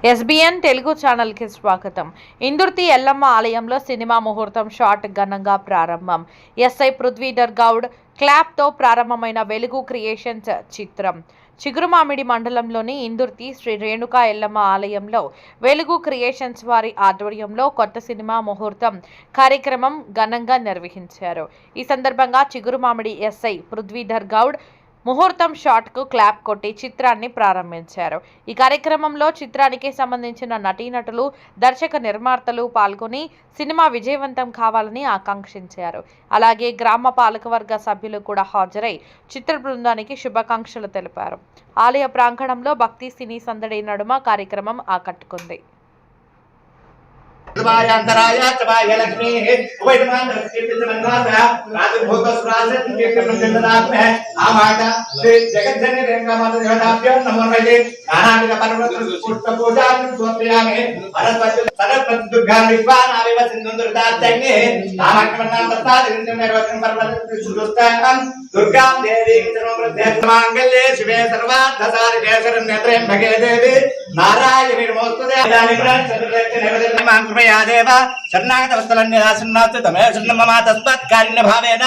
SBN Telugu ఛానల్కి స్వాగతం. ఇందుర్తి ఎల్లమ్మ ఆలయంలో సినిమా ముహూర్తం షాట్ ఘనంగా ప్రారంభం. ఎస్ఐ పృథ్వీధర్ గౌడ్ క్లాప్తో ప్రారంభమైన వెలుగు క్రియేషన్స్ చిత్రం. చిగురుమామిడి మండలంలోని ఇందుర్తి శ్రీ రేణుకా ఎల్లమ్మ ఆలయంలో వెలుగు క్రియేషన్స్ వారి ఆధ్వర్యంలో కొత్త సినిమా ముహూర్తం కార్యక్రమం ఘనంగా నిర్వహించారు. ఈ సందర్భంగా చిగురుమామిడి ఎస్ఐ పృథ్వీధర్ గౌడ్ ముహూర్తం షాట్కు క్లాప్ కొట్టి చిత్రాన్ని ప్రారంభించారు. ఈ కార్యక్రమంలో చిత్రానికి సంబంధించిన నటీనటులు, దర్శక నిర్మాతలు పాల్గొని సినిమా విజయవంతం కావాలని ఆకాంక్షించారు. అలాగే గ్రామ పాలకవర్గ సభ్యులు కూడా హాజరై చిత్ర బృందానికి శుభాకాంక్షలు తెలిపారు. ఆలయ ప్రాంగణంలో భక్తి సినీ సందడి నడుమ కార్యక్రమం ఆకట్టుకుంది. अंतराय चबाय लक्ष्मी उभयमान कीर्तित मंगलासा राजभोग सुरासत कीर्तित जगन्नाथ में आमाता श्री जगज्जननी रेणुका माता देवताभ्यो नमो नमः नानाविध पर्वत पुष्प पूजा समर्पयामि सरस्वती सरस्वती दुर्गा विद्वान आवेव सिंधुदुर्दात्तंगे नामकमन्नाम प्रसाद निर्वचन पर्वत सुदुस्तां दुर्गा देवी सर्वप्रत्यक्षमांगल्ये शिवे सर्वार्थसारिके शरण्यत्रे भगे देवी नारायणी नमोस्तुते नैवेद्यं यादेव शरणागत वस्तुलन्यदासन्नास्तु तमे शरणं मम तस्मात् कारिण्य भावेन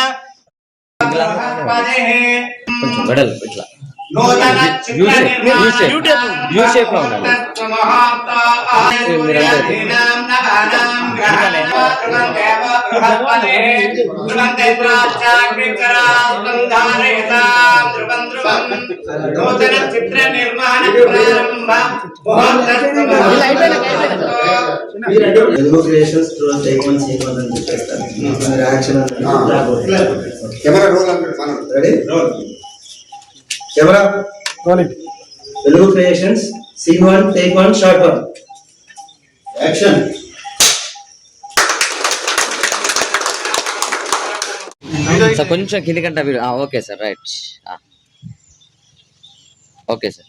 नूतन चित्र निर्माण Hello creations to take one scene and then reaction camera roll ready camera rolling Hello creations scene 1 take 1 shot 1 action sir koncha kindi kanta video okay sir right okay sir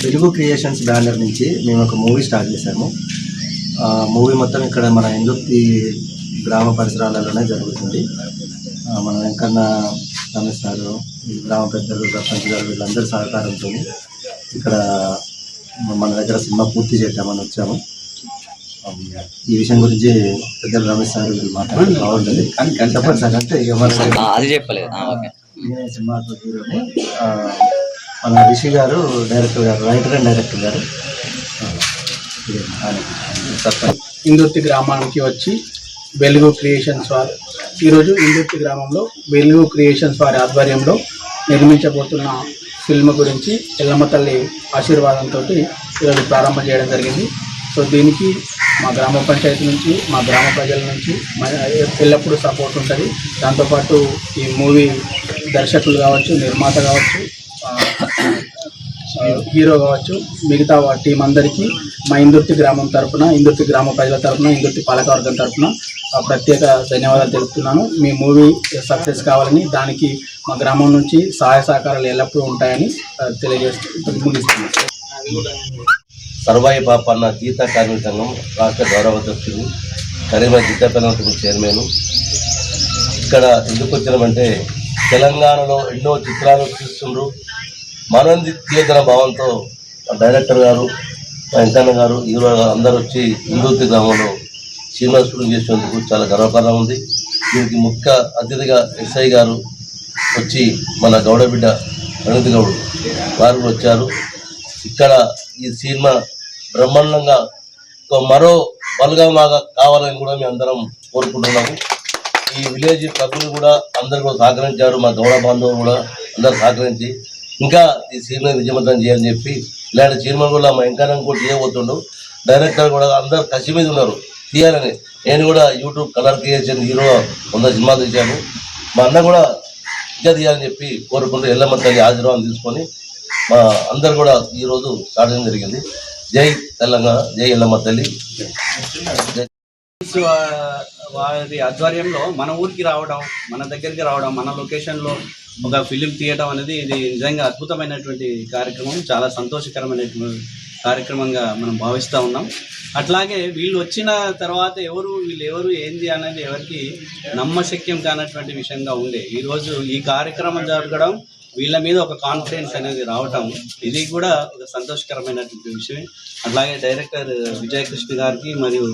వెలుగు క్రియేషన్స్ బ్యానర్ నుంచి మేము ఒక movie start చేశాము. Movie మొత్తం ఇక్కడ మన ఇందుర్తి గ్రామ పరిసరాలలోనే జరుగుతుంది. మన వెంకన్న రమేష్ గారు, గ్రామ పెద్దలు, సర్పంచ్ గారు వీళ్ళందరి సహకారంతో ఇక్కడ మన దగ్గర సినిమా పూర్తి చేద్దామని వచ్చాము. ఈ విషయం గురించి పెద్దలు రమేష్ సార్ వీళ్ళు మాట్లాడి బాగుంటుంది కానీ చెప్పండి సార్ అంటే అది చెప్పలేదు. నేనే సినిమా హీరోని, మన రిషి గారు డైరెక్టర్ గారు, రైటర్ అండ్ డైరెక్టర్ గారు. ఇందుర్తి గ్రామానికి వచ్చి వెలుగు క్రియేషన్స్ వారు ఈరోజు ఇందుర్తి గ్రామంలో వెలుగు క్రియేషన్స్ వారి ఆధ్వర్యంలో నిర్మించబోతున్న ఫిల్మ్ గురించి ఎల్లమ్మ తల్లి ఆశీర్వాదంతో ఈరోజు ప్రారంభం చేయడం జరిగింది. సో దీనికి మా గ్రామ పంచాయతీ నుంచి, మా గ్రామ ప్రజల నుంచి ఎల్లప్పుడూ సపోర్ట్ ఉంటుంది. దాంతోపాటు ఈ మూవీ దర్శకులు కావచ్చు, నిర్మాత కావచ్చు, హీరో కావచ్చు, మిగతా టీం అందరికీ మా ఇందుర్తి గ్రామం తరఫున, ఇందుర్తి గ్రామ ప్రజల తరఫున, ఇందుర్తి పాలకవర్గం తరఫున ప్రత్యేక ధన్యవాదాలు తెలుపుతున్నాను. మీ మూవీ సక్సెస్ కావాలని, దానికి మా గ్రామం నుంచి సహాయ సహకారాలు ఎల్లప్పుడూ ఉంటాయని తెలియజేస్తూ ముగిస్తున్నాను. సర్వాయి పాపన్న గీత కార్మిక సంఘం రాష్ట్ర గౌరవ అధ్యక్షుడు, కరీంనగర్ జిల్లా చైర్మన్. ఇక్కడ ఎందుకు వచ్చినామంటే తెలంగాణలో ఎన్నో చిత్రాలు తీస్తుండ్రు, మనది తీయదన భావంతో డైరెక్టర్ గారు, వెంకన్న గారు, హీరో గారు అందరూ వచ్చి ఇందుర్తి గ్రామంలో సినిమా షూటింగ్ చేసినందుకు చాలా గర్వకారణం ఉంది. దీనికి ముఖ్య అతిథిగా ఎస్ఐ గారు వచ్చి మన గౌడబిడ్డ రణితి గౌడ్ వారు వచ్చారు. ఇక్కడ ఈ సినిమా బ్రహ్మాండంగా మరో బలగంలాగా కావాలని కూడా మేము అందరం కోరుకుంటున్నాము. ఈ విలేజ్ సభ్యులు కూడా అందరు కూడా సహకరించారు, మా గౌడ బాంధవులు కూడా అందరు సహకరించి ఇంకా ఈ సినిమా విజయవంతం చేయాలని చెప్పి ఇలాంటి సినిమా కూడా మా వెంకన్న కూడా తీయబోతుండు. డైరెక్టర్ కూడా అందరు కసి మీద ఉన్నారు తీయాలని. నేను కూడా యూట్యూబ్ కలర్ క్రియేషన్ హీరో 100 సినిమాలు తీశాను. మా అన్న కూడా ఇంకా తీయాలని చెప్పి కోరుకుంటూ ఎల్లమ్మ తల్లి ఆశీర్వాదం తీసుకొని మా అందరు కూడా ఈరోజు స్టార్ట్ చేయడం జరిగింది. జై తెలంగాణ, జై ఎల్లమ్మ తల్లి. వారి ఆధ్వర్యంలో మన ఊరికి రావడం, మన దగ్గరికి రావడం, మన లొకేషన్లో ఒక ఫిలిం తీయడం అనేది ఇది నిజంగా అద్భుతమైనటువంటి కార్యక్రమం, చాలా సంతోషకరమైనటువంటి కార్యక్రమంగా మనం భావిస్తూ ఉన్నాం. అట్లాగే వీళ్ళు వచ్చిన తర్వాత వీళ్ళు ఎవరు ఏంది అనేది ఎవరికి నమ్మశక్యం కానటువంటి విషయంగా ఉండే ఈరోజు ఈ కార్యక్రమం జరగడం వీళ్ళ మీద ఒక కాన్ఫిడెన్స్ అనేది రావటం ఇది కూడా ఒక సంతోషకరమైనటువంటి విషయమే. అట్లాగే డైరెక్టర్ విజయకృష్ణ గారికి మరియు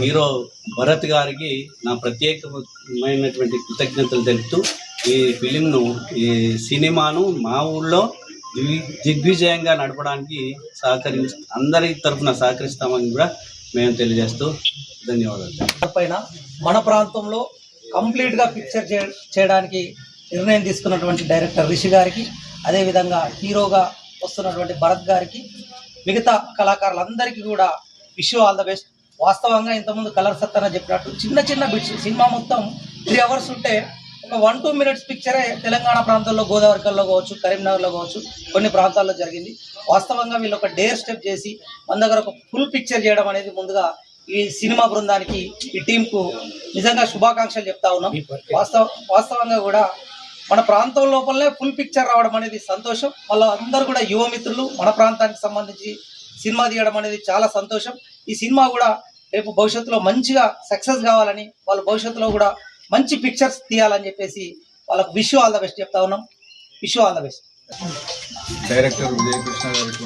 హీరో భరత్ గారికి నా ప్రత్యేకమైనటువంటి కృతజ్ఞతలు తెలుపుతూ ఈ ఫిలింను ఈ సినిమాను మా ఊళ్ళో దిగ్విజయంగా నడపడానికి అందరి తరఫున సహకరిస్తామని కూడా మేము తెలియజేస్తూ ధన్యవాదాలు. పైన మన ప్రాంతంలో కంప్లీట్గా పిక్చర్ చేయడానికి నిర్ణయం తీసుకున్నటువంటి డైరెక్టర్ రిషి గారికి, అదేవిధంగా హీరోగా వస్తున్నటువంటి భరత్ గారికి, మిగతా కళాకారులందరికీ కూడా wish you all the best. వాస్తవంగా ఇంతకుముందు కలర్ సత్తన చెప్పినట్టు చిన్న చిన్న బిట్స్, సినిమా మొత్తం 3 అవర్స్ ఉంటే ఒక 1-2 మినిట్స్ పిక్చరే తెలంగాణ ప్రాంతంలో గోదావరికల్లో కావచ్చు, కరీంనగర్లో కావచ్చు, కొన్ని ప్రాంతాల్లో జరిగింది. వాస్తవంగా వీళ్ళు ఒక డేర్ స్టెప్ చేసి మన దగ్గర ఒక ఫుల్ పిక్చర్ చేయడం అనేది ముందుగా ఈ సినిమా బృందానికి, ఈ టీంకు నిజంగా శుభాకాంక్షలు చెప్తా ఉన్నాం. వాస్తవంగా కూడా మన ప్రాంతం లోపలనే ఫుల్ పిక్చర్ రావడం అనేది సంతోషం. వాళ్ళ అందరూ కూడా యువ మిత్రులు, మన ప్రాంతానికి సంబంధించి సినిమా తీయడం అనేది చాలా సంతోషం. ఈ సినిమా కూడా రేపు భవిష్యత్తులో మంచిగా సక్సెస్ కావాలని, వాళ్ళ భవిష్యత్తులో కూడా మంచి పిక్చర్స్ తీయాలని చెప్పేసి వాళ్ళకు విష్ ఆల్ ద బెస్ట్ చెప్తా ఉన్నాం. Wish all the best. Director Vijayakrishna గారికి,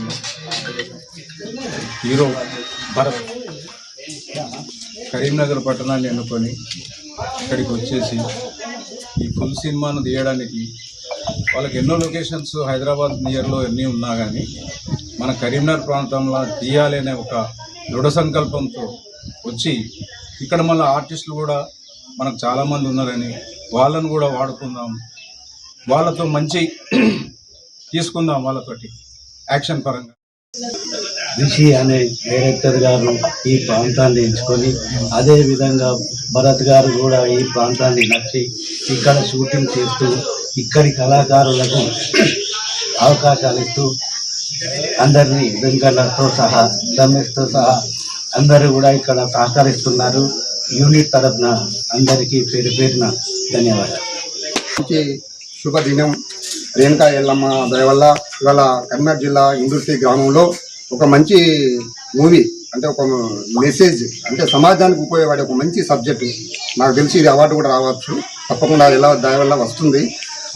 హీరో భరత్ కరీంనగర్ పట్టణాన్ని ఎన్నుకొని ఇక్కడికి వచ్చేసి ఈ ఫుల్ సినిమాను తీయడానికి వాళ్ళకి ఎన్నో లొకేషన్స్ హైదరాబాద్ నియర్లో ఎన్ని ఉన్నా కానీ మన కరీంనగర్ ప్రాంతంలో తీయాలి అనే ఒక దృఢ సంకల్పంతో వచ్చి ఇక్కడ మళ్ళీ ఆర్టిస్టులు కూడా మనకు చాలామంది ఉన్నారని వాళ్ళను కూడా వాడుకుందాం, వాళ్ళతో మంచి తీసుకుందాం, వాళ్ళతోటి యాక్షన్ పరంగా. రిషి అనే డైరెక్టర్ గారు ఈ ప్రాంతాన్ని ఎంచుకొని, అదే విధంగా భరత్ గారు కూడా ఈ ప్రాంతాన్ని నచ్చి ఇక్కడ షూటింగ్ చేస్తూ ఇక్కడి కళాకారులకు అవకాశాలు ఇస్తూ అందరినీ వెంకన్నతో సహా రమేష్తో సహా అందరూ కూడా ఇక్కడ సహకరిస్తున్నారు. యూనిట్ తరఫున అందరికీ పేరు పేరున ధన్యవాదాలు. శుభదినం. రేణుకా ఎల్లమ్మ దయ వల్ల ఇవాళ కరీంనగర్ జిల్లా ఇందుర్తి గ్రామంలో ఒక మంచి మూవీ, అంటే ఒక మెసేజ్, అంటే సమాజానికి ఉపయోగపడే ఒక మంచి సబ్జెక్టు, నాకు తెలిసి ఇది అవార్డు కూడా రావచ్చు, తప్పకుండా ఎలా దయ వల్ల వస్తుంది.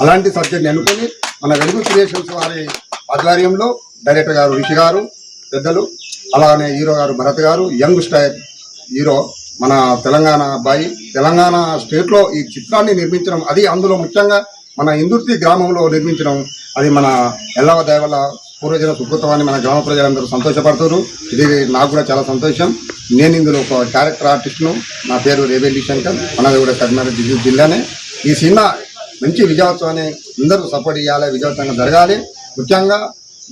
అలాంటి సబ్జెక్ట్ని ఎన్నుకొని మన వెలుగు క్రియేషన్స్ వారి ఆధ్వర్యంలో డైరెక్టర్ గారు రిషి గారు పెద్దలు, అలానే హీరో గారు భరత్ గారు, యంగ్ స్టార్ హీరో, మన తెలంగాణ అబ్బాయి, తెలంగాణ స్టేట్లో ఈ చిత్రాన్ని నిర్మించడం, అది అందులో ముఖ్యంగా మన ఇందుర్తి గ్రామంలో నిర్మించడం, అది మన ఎల్లవ దయ వల్ల పూర్వజన సుకృతమని మన గ్రామ ప్రజలందరూ సంతోషపడుతున్నారు. ఇది నాకు కూడా చాలా సంతోషం. నేను ఇందులో ఒక క్యారెక్టర్ ఆర్టిస్ట్ను. నా పేరు రేవెల్లి శంకర్, మనది కూడా కరీంనగర్ జిల్లానే. ఈ సినిమా మంచి విజయోత్సవాన్ని అందరూ సపోర్ట్ చేయాలి, విజయోత్సవంగా జరగాలి. ముఖ్యంగా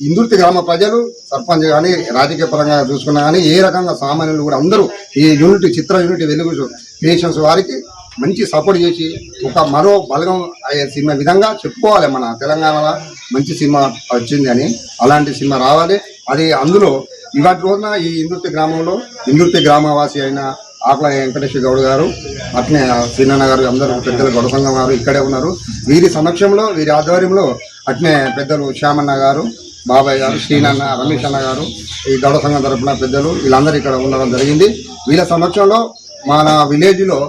ఇందుర్తి గ్రామ ప్రజలు, సర్పంచ్ కానీ, రాజకీయ పరంగా చూసుకున్నా కానీ, ఏ రకంగా సామాన్యులు కూడా అందరూ ఈ చిత్ర యూనిట్ వెలుగు క్రియేషన్స్ వారికి మంచి సపోర్ట్ చేసి ఒక మరో బలగం అయ్యే సినిమా విధంగా చెప్పుకోవాలి. మన తెలంగాణలో మంచి సినిమా వచ్చింది అని, అలాంటి సినిమా రావాలి. అది అందులో ఇవాటి రోజున ఈ ఇందుర్తి గ్రామంలో ఇందుర్తి గ్రామవాసి అయిన ఆకుల వెంకటేశ్వర గౌడ్ గారు, అట్నే శ్రీనన్న గారు, అందరూ పెద్దలు గౌడ సంఘం గారు ఇక్కడే ఉన్నారు. వీరి సమక్షంలో, వీరి ఆధ్వర్యంలో అట్నే పెద్దలు శ్యామన్న గారు, బాబాయ్ గారు, శ్రీనన్న, రమేష్ అన్న గారు, ఈ గౌడ సంఘం తరఫున పెద్దలు వీళ్ళందరూ ఇక్కడ ఉండడం జరిగింది. వీళ్ళ సమక్షంలో మన విలేజ్లో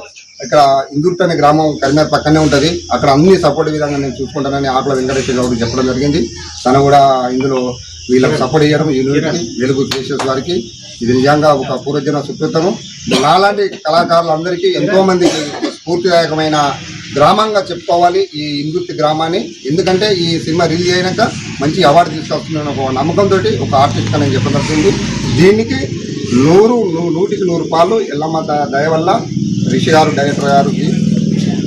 ఇక్కడ ఇందుర్తి అనే గ్రామం కరీంనగర్ పక్కనే ఉంటుంది, అక్కడ అన్ని సపోర్ట్ విధంగా నేను చూసుకుంటానని ఆకుల వెంకటేశ్వర గౌడ్ చెప్పడం జరిగింది. తను కూడా ఇందులో వీళ్ళకి సపోర్ట్ చేయడం, యూనిట్కి వెలుగు క్రియేషన్స్ వారికి ఇది నిజంగా ఒక పూర్వజన సుకృతము. నాలాంటి కళాకారులందరికీ ఎంతో మందికి స్ఫూర్తిదాయకమైన గ్రామంగా చెప్పుకోవాలి ఈ ఇందుర్తి గ్రామాన్ని. ఎందుకంటే ఈ సినిమా రిలీజ్ అయినాక మంచి అవార్డు తీసుకొస్తుందని ఒక నమ్మకంతో ఒక ఆర్టిస్ట్ అని చెప్పదలుచుంది. దీనికి 100% ఎల్లమ్మ దయ వల్ల రిషి గారు, డైరెక్టర్ గారికి,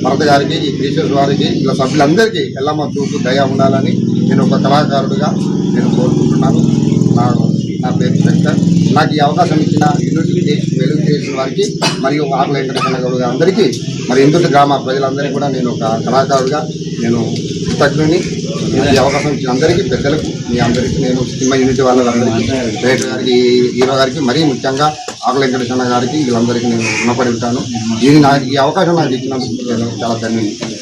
భరత్ గారికి, ఈ క్రియేషన్స్ వారికి, ఇలా సభ్యులందరికీ ఎల్లమ్మ చూపు దయ ఉండాలని నేను ఒక కళాకారుడిగా నేను కోరుకుంటున్నాను. నా పేరు శంకర్. నాకు ఈ అవకాశం ఇచ్చిన యూనిట్ వెలుగు క్రియేషన్ వారికి మరియు ఆకుల వెంకటేశ్వర గౌడ్ అందరికీ, మరి ఇందుర్తి గ్రామ ప్రజలందరికీ కూడా నేను ఒక కళాకారుడిగా నేను కృతజ్ఞుని. ఈ అవకాశం ఇచ్చిన అందరికీ, పెద్దలకు, మీ అందరికీ, నేను సినిమా యూనిట్ వాళ్ళందరికీ, డైరెక్టర్ గారికి, హీరో గారికి, మరీ ముఖ్యంగా ఆకుల వెంకటేశ్వర గారికి, వీళ్ళందరికీ నేను రుణపడి ఉంటాను. ఈ అవకాశం నాకు ఇచ్చినందుకు నేను చాలా ధన్యవాదాలు.